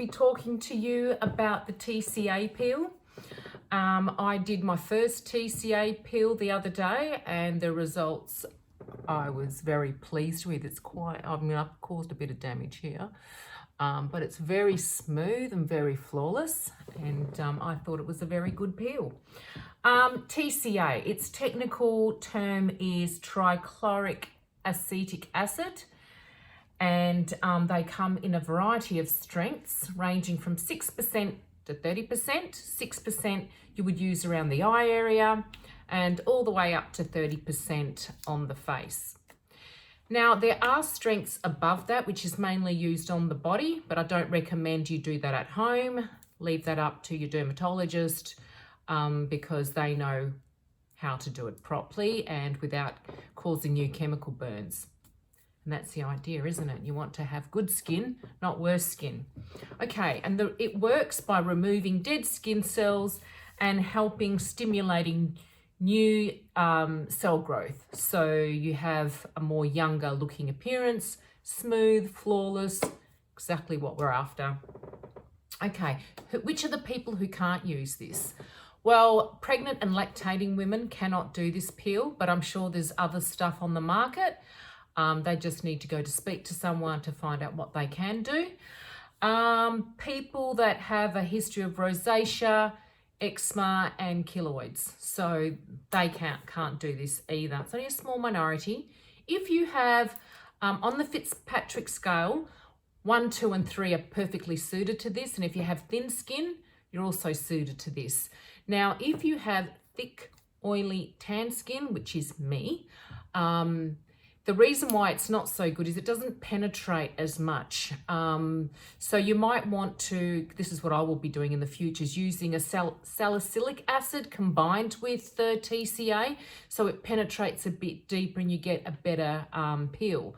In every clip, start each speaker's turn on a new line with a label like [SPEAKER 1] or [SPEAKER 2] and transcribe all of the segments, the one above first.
[SPEAKER 1] be talking to you about the TCA peel. I did my first TCA peel the other day and the results I was very pleased with. I've caused a bit of damage here, but it's very smooth and very flawless, and I thought it was a very good peel. TCA, its technical term is trichloric acetic acid, and they come in a variety of strengths ranging from 6% to 30%. 6% you would use around the eye area and all the way up to 30% on the face. Now, there are strengths above that, which is mainly used on the body, but I don't recommend you do that at home. Leave that up to your dermatologist because they know how to do it properly and without causing you chemical burns. And that's the idea, isn't it? You want to have good skin, not worse skin. Okay, and it works by removing dead skin cells and helping stimulating new cell growth. So you have a more younger looking appearance, smooth, flawless, exactly what we're after. Okay, which are the people who can't use this? Well, pregnant and lactating women cannot do this peel, but I'm sure there's other stuff on the market. They just need to go to speak to someone to find out what they can do. People that have a history of rosacea, eczema and keloids, so they can't do this either. It's only a small minority. If you have, on the Fitzpatrick scale, 1, 2 and 3 are perfectly suited to this, and if you have thin skin, you're also suited to this. Now, if you have thick, oily, tan skin, which is me, the reason why it's not so good is it doesn't penetrate as much. So you might want to, this is what I will be doing in the future, is using a salicylic acid combined with the TCA, so it penetrates a bit deeper and you get a better peel.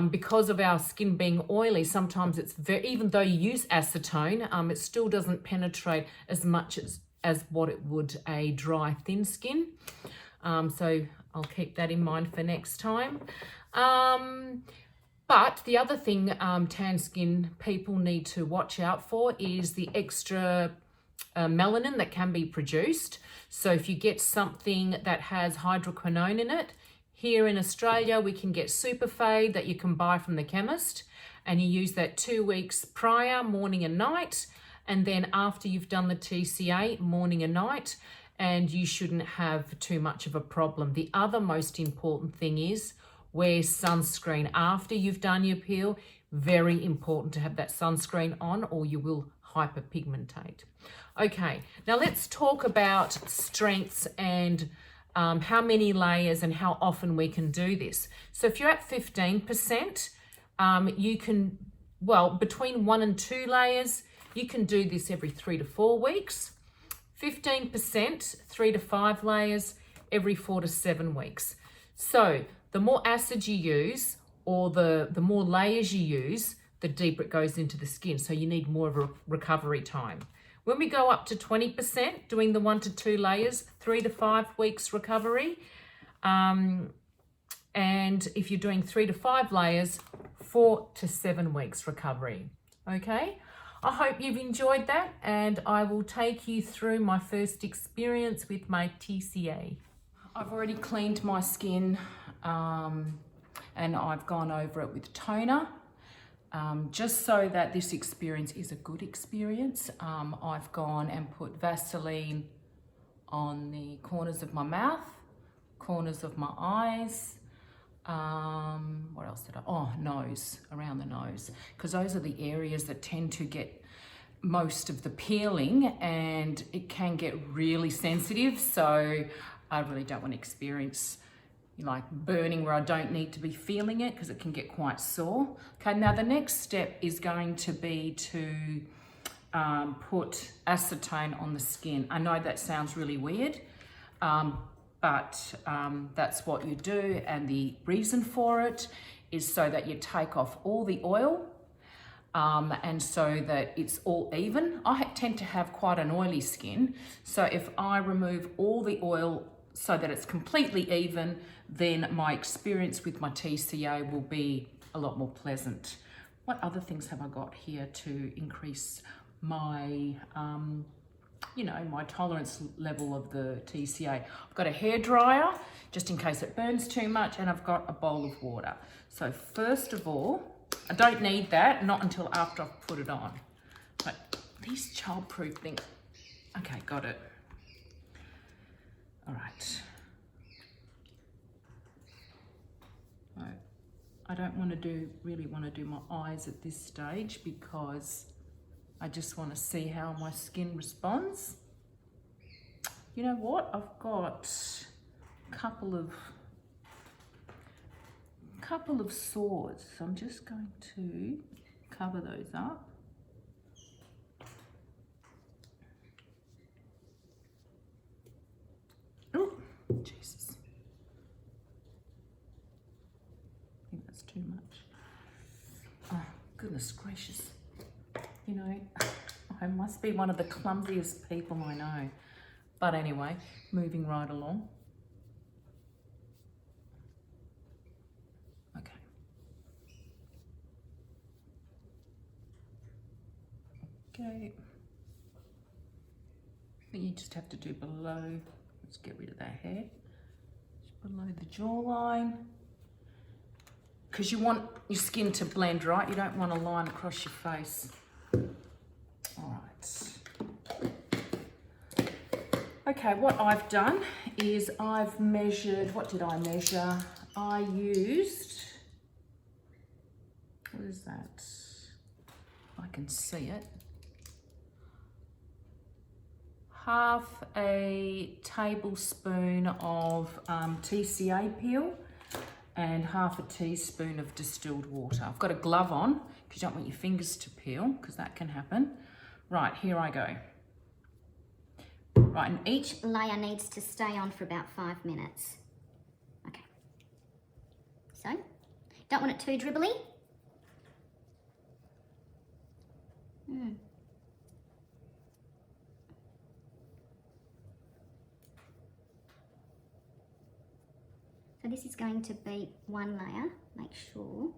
[SPEAKER 1] Because of our skin being oily, sometimes it's even though you use acetone, it still doesn't penetrate as much as what it would a dry, thin skin. So I'll keep that in mind for next time. But the other thing tan skin people need to watch out for is the extra melanin that can be produced. So if you get something that has hydroquinone in it, here in Australia we can get Superfade that you can buy from the chemist, and you use that 2 weeks prior, morning and night, and then after you've done the TCA, morning and night, and you shouldn't have too much of a problem. The other most important thing is wear sunscreen after you've done your peel. Very important to have that sunscreen on or you will hyperpigmentate. Okay, now let's talk about strengths and how many layers and how often we can do this. So if you're at 15%, you can, well, between 1 and 2 layers, you can do this every 3 to 4 weeks. 15%, 3 to 5 layers, every 4 to 7 weeks. So the more acid you use or the more layers you use, the deeper it goes into the skin. So you need more of a recovery time. When we go up to 20%, doing the 1 to 2 layers, 3 to 5 weeks recovery. And if you're doing 3 to 5 layers, 4 to 7 weeks recovery. Okay? I hope you've enjoyed that, and I will take you through my first experience with my TCA. I've already cleaned my skin and I've gone over it with toner. Just so that this experience is a good experience, I've gone and put Vaseline on the corners of my mouth, corners of my eyes, what else did nose, around the nose, because those are the areas that tend to get most of the peeling and it can get really sensitive. So I really don't want to experience like burning where I don't need to be feeling it because it can get quite sore. Okay, now the next step is going to be to put acetone on the skin. I know that sounds really weird, but that's what you do, and the reason for it is so that you take off all the oil and so that it's all even. I tend to have quite an oily skin, so if I remove all the oil so that it's completely even, then my experience with my TCA will be a lot more pleasant. what other things have I got here to increase my, you know, my tolerance level of the TCA? I've got a hairdryer, just in case it burns too much, and I've got a bowl of water. So first of all, I don't need that, not until after I've put it on. But these childproof things, okay, got it. All right. I don't want to really want to do my eyes at this stage because I just want to see how my skin responds. You know what? I've got a couple of sores. So I'm just going to cover those up. Oh, Jesus. I think that's too much. Oh, goodness gracious. You know, I must be one of the clumsiest people I know. But anyway, moving right along. Okay. Okay. You just have to do below. Let's get rid of that hair. Just below the jawline. Because you want your skin to blend, right? You don't want a line across your face. All right. Okay, what I've done is I've measured, what did I measure? I used, what is that? I can see it. Half a tablespoon of TCA peel and half a teaspoon of distilled water. I've got a glove on because you don't want your fingers to peel because that can happen. Right, here I go. Right, and
[SPEAKER 2] each layer needs to stay on for about 5 minutes. Okay. So, don't want it too dribbly. So this is going to be one layer, make sure.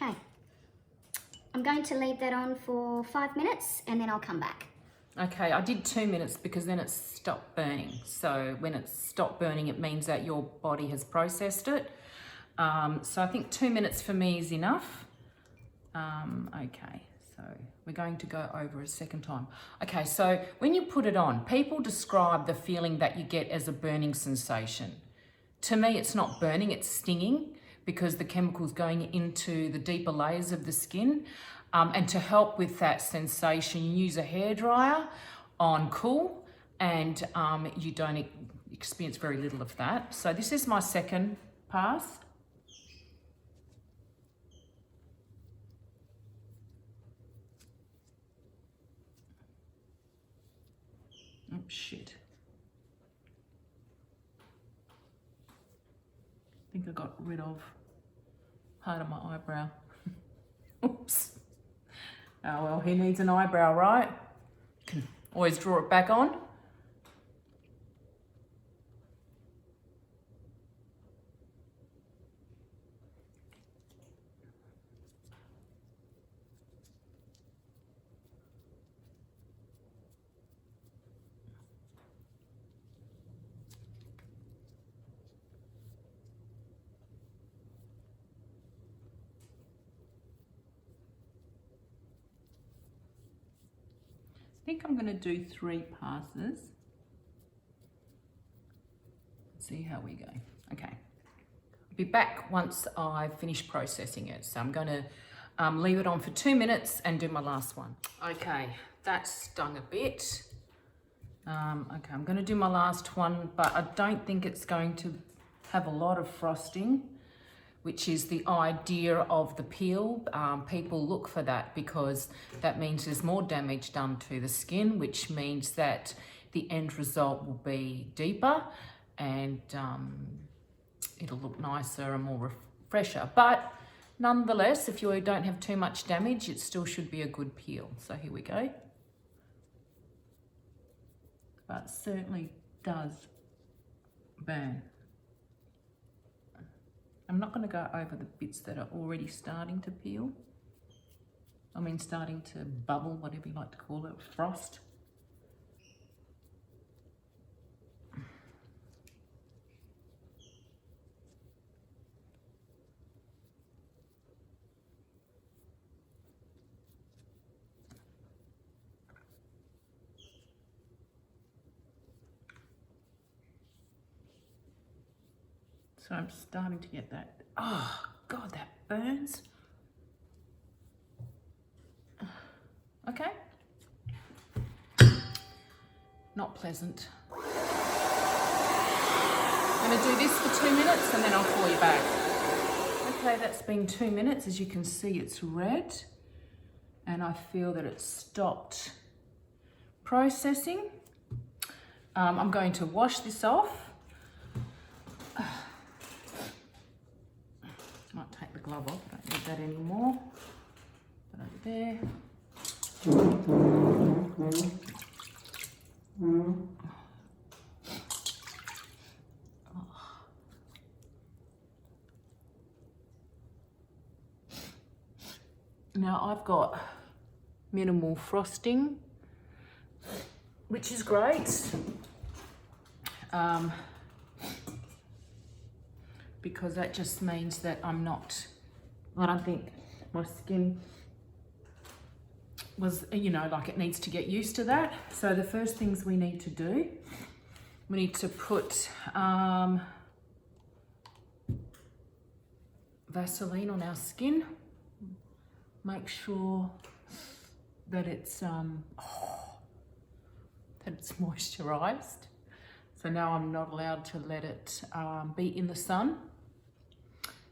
[SPEAKER 2] Okay, I'm going to leave that on for 5 minutes and then I'll come back.
[SPEAKER 1] Okay, I did 2 minutes because then it stopped burning. So when it stopped burning, it means that your body has processed it. So I think 2 minutes for me is enough. Okay, so we're going to go over a second time. Okay, so when you put it on, people describe the feeling that you get as a burning sensation. To me, it's not burning, it's stinging because the chemical's going into the deeper layers of the skin. And to help with that sensation, you use a hairdryer on cool and you don't experience very little of that. So this is my second pass. Oh, shit. I think I got rid of part of my eyebrow. Oops. Oh, well, he needs an eyebrow, right? You can always draw it back on. I think I'm going to do 3 passes. See how we go. Okay. I'll be back once I've finished processing it. So I'm going to leave it on for 2 minutes and do my last one. Okay, that stung a bit. Okay, I'm going to do my last one, but I don't think it's going to have a lot of frosting, which is the idea of the peel. People look for that because that means there's more damage done to the skin, which means that the end result will be deeper and it'll look nicer and more fresher. But nonetheless, if you don't have too much damage, it still should be a good peel. So here we go. But it certainly does burn. I'm not going to go over the bits that are already starting to peel. I mean, starting to bubble, whatever you like to call it, frost. So I'm starting to get that. Oh, God, that burns. Okay. Not pleasant. I'm going to do this for 2 minutes and then I'll call you back. Okay, that's been 2 minutes. As you can see, it's red. And I feel that it's stopped processing. I'm going to wash this off. Might take the glove off, don't need that anymore. Put it over there. Now I've got minimal frosting, which is great. Because that just means that I don't think my skin was, like it needs to get used to that. So the first things we need to do, we need to put Vaseline on our skin. Make sure that it's moisturized. So now I'm not allowed to let it be in the sun.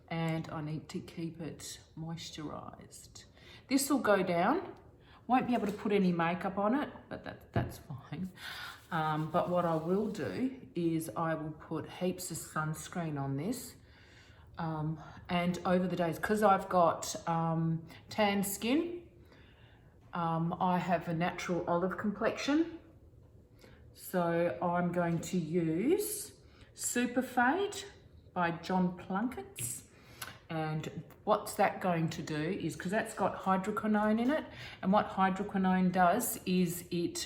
[SPEAKER 1] And I need to keep it moisturized. This will go down. Won't be able to put any makeup on it, but that's fine. But what I will do is I will put heaps of sunscreen on this. And over the days, because I've got tan skin, I have a natural olive complexion. So I'm going to use Super Fade by John Plunkett's. And what's that going to do is, because that's got hydroquinone in it, and what hydroquinone does is it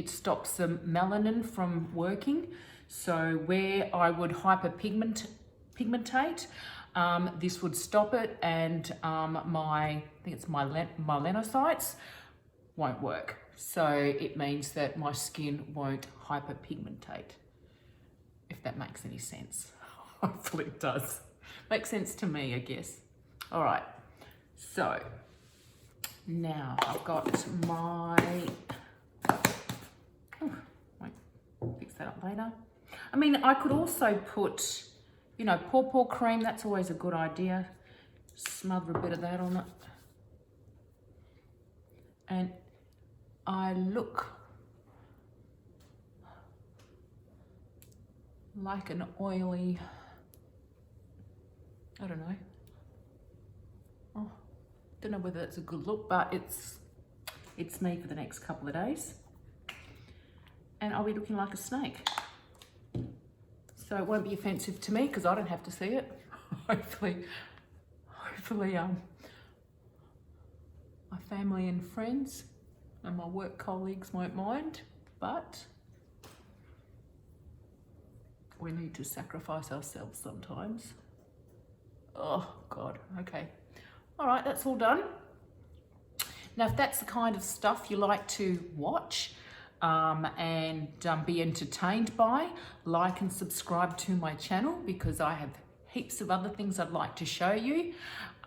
[SPEAKER 1] stops the melanin from working. So where I would hyperpigmentate, this would stop it, and my melanocytes won't work. So it means that my skin won't hyperpigmentate, if that makes any sense. Hopefully it does. Makes sense to me, I guess. All right, so now I've got my, wait, fix that up later. I mean, I could also put, paw cream. That's always a good idea. Smother a bit of that on it. And I look like an oily, I don't know. Oh, don't know whether that's a good look, but it's me for the next couple of days. And I'll be looking like a snake. So it won't be offensive to me because I don't have to see it. Hopefully, my family and friends and my work colleagues won't mind, but we need to sacrifice ourselves sometimes. Oh God, okay. All right, that's all done. Now, if that's the kind of stuff you like to watch and be entertained by, like and subscribe to my channel, because I have heaps of other things I'd like to show you,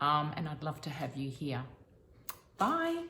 [SPEAKER 1] and I'd love to have you here. Bye.